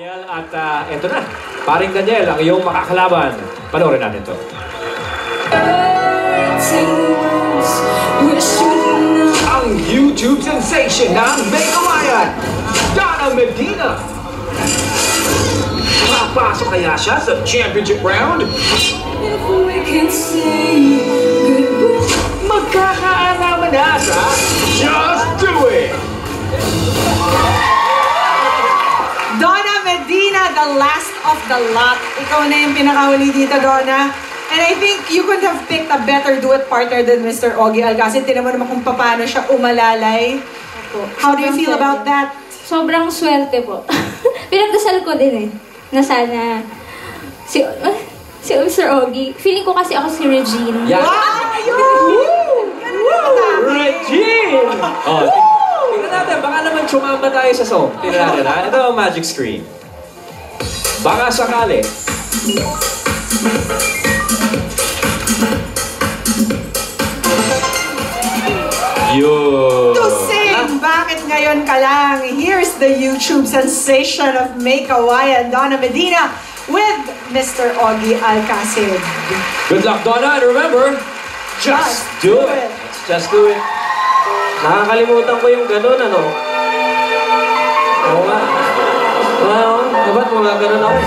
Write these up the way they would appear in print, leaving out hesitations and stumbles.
Daniel, at eto na, paring Daniel, ang iyong makakalaban. Panoorin natin to. Ang YouTube sensation ng Megawayan, Donna Medina. Makapasok kaya siya sa championship round? Magkakaalaman na sa Just Do It! Donna Medina, the last of the lot. Ikaw na yung pinakahuli dito, Donna. And I think you could have picked a better duet partner than Mr. Ogie Alcacid. Tinan mo naman kung paano siya umalalay. How do you feel about that? Sobrang swerte po. Pinagdasal ko din eh, na sana si Mr. Ogie. Feeling ko kasi ako si Regine. Yeah. Ayun! Regine! Oh, tingnan natin, baka naman chumamba tayo sa song. Tingnan natin, ha? Ito ang magic screen. Baka sakali. Yun. To sing! Bakit ngayon ka lang? Here's the YouTube sensation of Megawayan, Donna Medina, with Mr. Ogie Alcacid. Good luck, Donna, and remember, just do it. Just do it. Nakakalimutan ko yung ganun, ano? Oo nga. Wow, dapat mga ganun ako.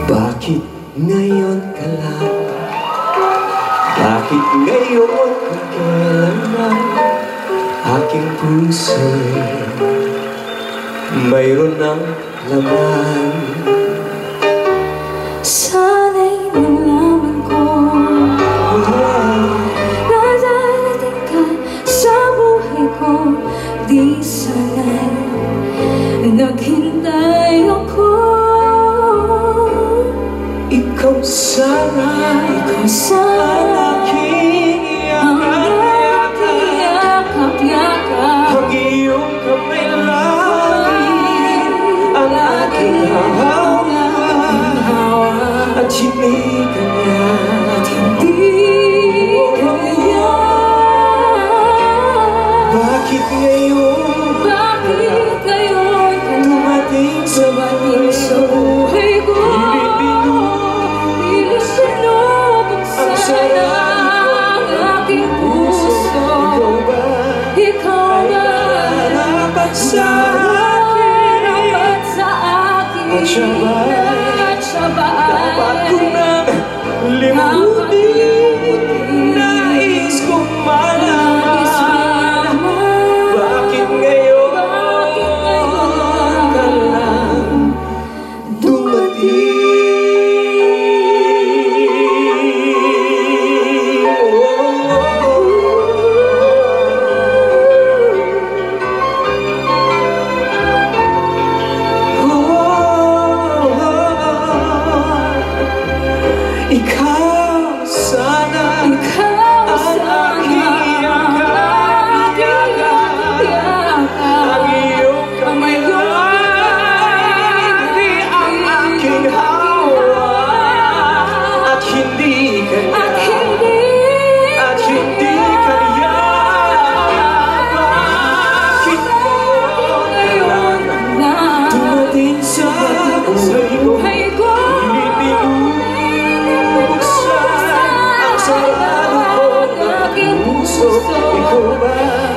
Bakit ngayon ka lang? Bakit ngayon kailanman aking puso mayroon ng laman? Sana'y malaman ko na darating ka sa buhay ko. Di sana'y naghintay ako. Ikaw sana ang aking yakap-yakap. Ang iyong kamay lang ang aking hawa. At hindi kanya Bakit ngayon dumating sa buhay ko? Ang sarap ng aking puso. Ikaw ba ay narapat sa akin? At siya ba'y dapat ko nang limutin? Nais kong malaman bakit ngayon ka lang dumating? Ikaw sana ang aking yakap-yakap. Ang iyong kamay lang di ang aking hawa. At hindi kanya bakit ngayon dumating sa buhay ko?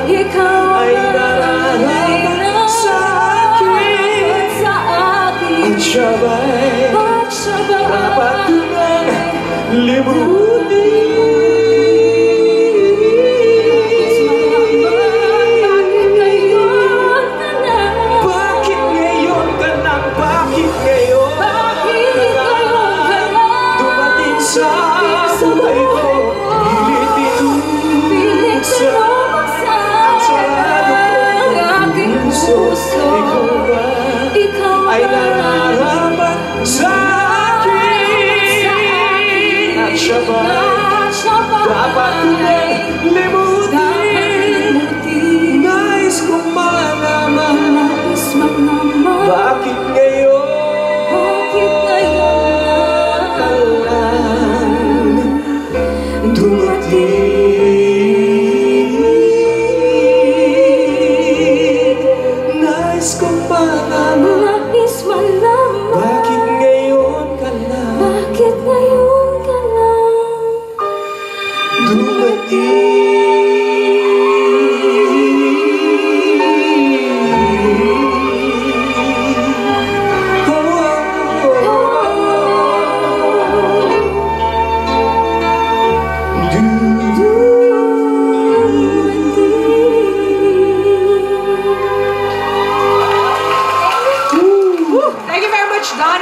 Ikaw ay nararapat sa akin. At siya ba'y dapat ko nang limutin? Bakit ngayon ka nang dumating sa buhay ko? Ikaw ay nararapat sa akin. At siya ba'y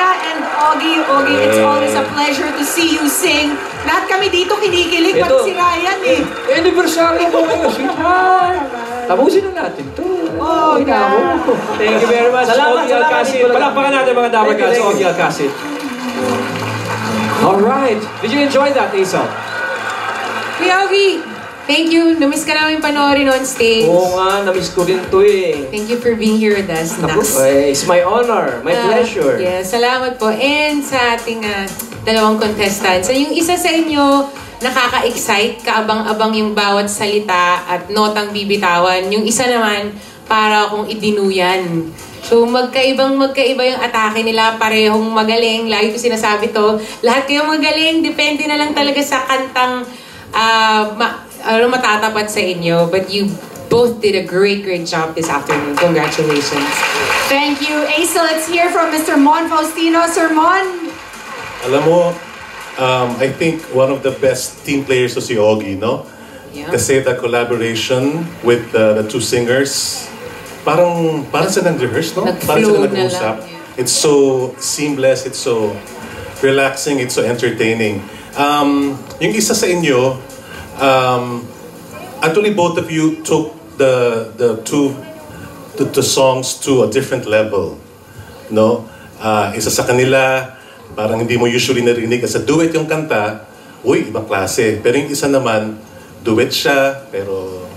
Donna and Ogie. Ogie, it's always a pleasure to see you sing. Lahat kami dito kinikilig, pati si Ryan eh. Anniversary mo ngayon. Hi! Tapusin na natin to. Oh, yeah. Thank you very much, Salamat, Ogie Alcacid. salamat. Palakpakan natin mga dapat Thank you, sa thank Ogie you. Alcacid. Alright. Did you enjoy that, Asa? Kuya Ogie, thank you. Namiss ka namin panoorin on stage. Oo nga, namiss ko din to eh. Thank you for being here with us. Naku, Nax. it's my honor, my pleasure. Yes, salamat po. And sa ating dalawang contestants. So, yung isa sa inyo, nakaka-excite, kaabang-abang yung bawat salita at notang bibitawan. Yung isa naman, para akong idinuyan. So, magkaiba yung atake nila, parehong magaling. Lagi ko sinasabi to, lahat kayo magaling, depende na lang talaga sa kantang matatapat sa inyo. But you both did a great job this afternoon. Congratulations. Thank you, Asa. Let's hear from Mr. Mon Faustino. Sir Mon. Alam mo, I think one of the best team players to si Ogie, no? Yeah. Kasi the collaboration with the two singers, parang sila nag-rehearse, no? Parang Nag-flow sila na nag-usap. lang. It's so seamless, it's so relaxing, it's so entertaining. Yung isa sa inyo, actually both of you took the songs to a different level, no? Isa sa kanila, parang hindi mo usually narinig kasi duet yung kanta, uy, ibang klase. Pero yung isa naman, duet siya, pero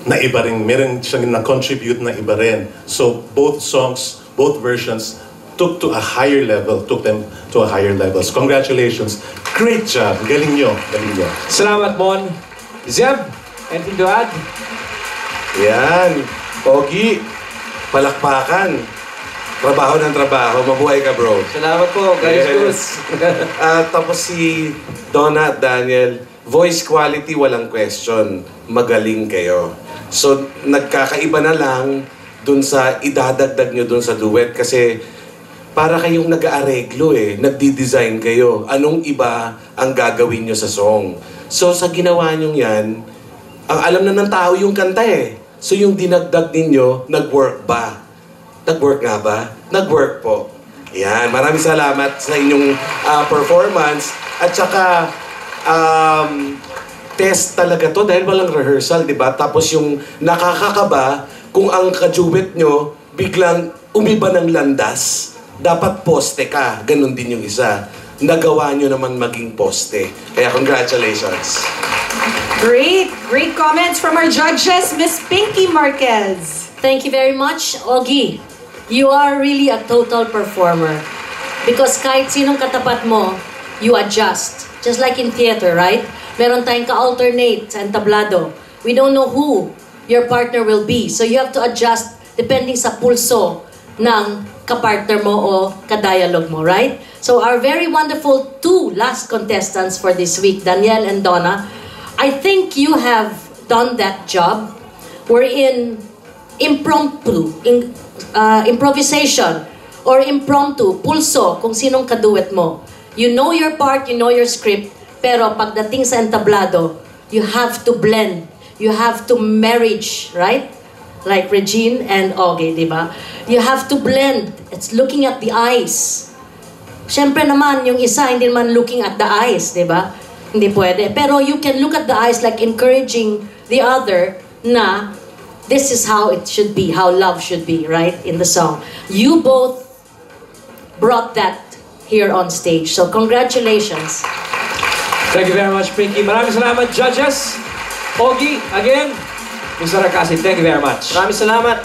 naiba rin, meron siyang na-contribute na iba rin. So both songs, both versions, took them to a higher level. So congratulations. Great job. Galing nyo. Galing nyo. Salamat, Mon. Zeb, anything to add? Yan. Ogie, palakpakan. Trabaho ng trabaho. Mabuhay ka, bro. Salamat po, guys. Yes. Tapos si Donna at Daniel, voice quality, walang question. Magaling kayo. So, nagkakaiba na lang dun sa idadagdag nyo dun sa duet kasi para kayong nag-aareglo eh. Nagdi-design kayo. Anong iba ang gagawin nyo sa song? So, sa ginawa nyo yan, ang alam na ng tao yung kanta eh. So, yung dinagdag ninyo, nag-work ba? Nag-work nga ba? Nag-work po. Yan. Maraming salamat sa inyong performance. At saka, test talaga to dahil walang rehearsal, di ba? Tapos yung nakakakaba, kung ang kajuwet nyo biglang umiba ng landas, dapat poste ka. Ganon din yung isa. Nagawa nyo naman maging poste. Kaya congratulations. Great comments from our judges, Miss Pinky Marquez. Thank you very much, Ogie. You are really a total performer. Because kahit sinong katapat mo, you adjust. Just like in theater, right? Meron tayong ka-alternate sa entablado. We don't know who your partner will be. So you have to adjust depending sa pulso ng kapartner mo o ka-dialogue mo, right? So our very wonderful two last contestants for this week, Danielle and Donna, I think you have done that job. We're in impromptu, improvisation, or impromptu, pulso, kung sinong kaduet mo. You know your part, you know your script, pero pagdating sa entablado, you have to blend. You have to marriage, right? Like Regine and Ogie, di ba? You have to blend. It's looking at the eyes. Siyempre naman, yung isa, hindi naman looking at the eyes, di ba? Hindi pwede. Pero you can look at the eyes like encouraging the other na this is how it should be, how love should be, right? In the song. You both brought that here on stage. So congratulations. Thank you very much, Pinky. Maraming salamat, judges. Ogie, again, Mr. Alcacid, thank you very much. Maraming salamat.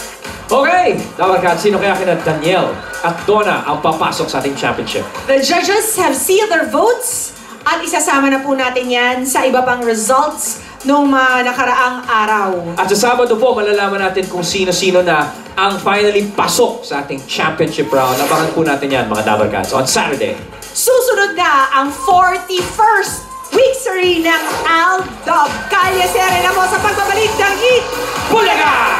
Okay, Dabarkat, sino kaya kina Danielle at Donna ang papasok sa ating championship? The judges have sealed their votes at isasama na po natin yan sa iba pang results nung nakaraang araw. At sa Sabado po, malalaman natin kung sino-sino na ang finally pasok sa ating championship round. Abangan po natin yan, mga Dabarkats, on Saturday. Susunod na ang 41st victory ng Aldab. Kalye Sere na mo sa pagbabalik ng Hit Bulaga!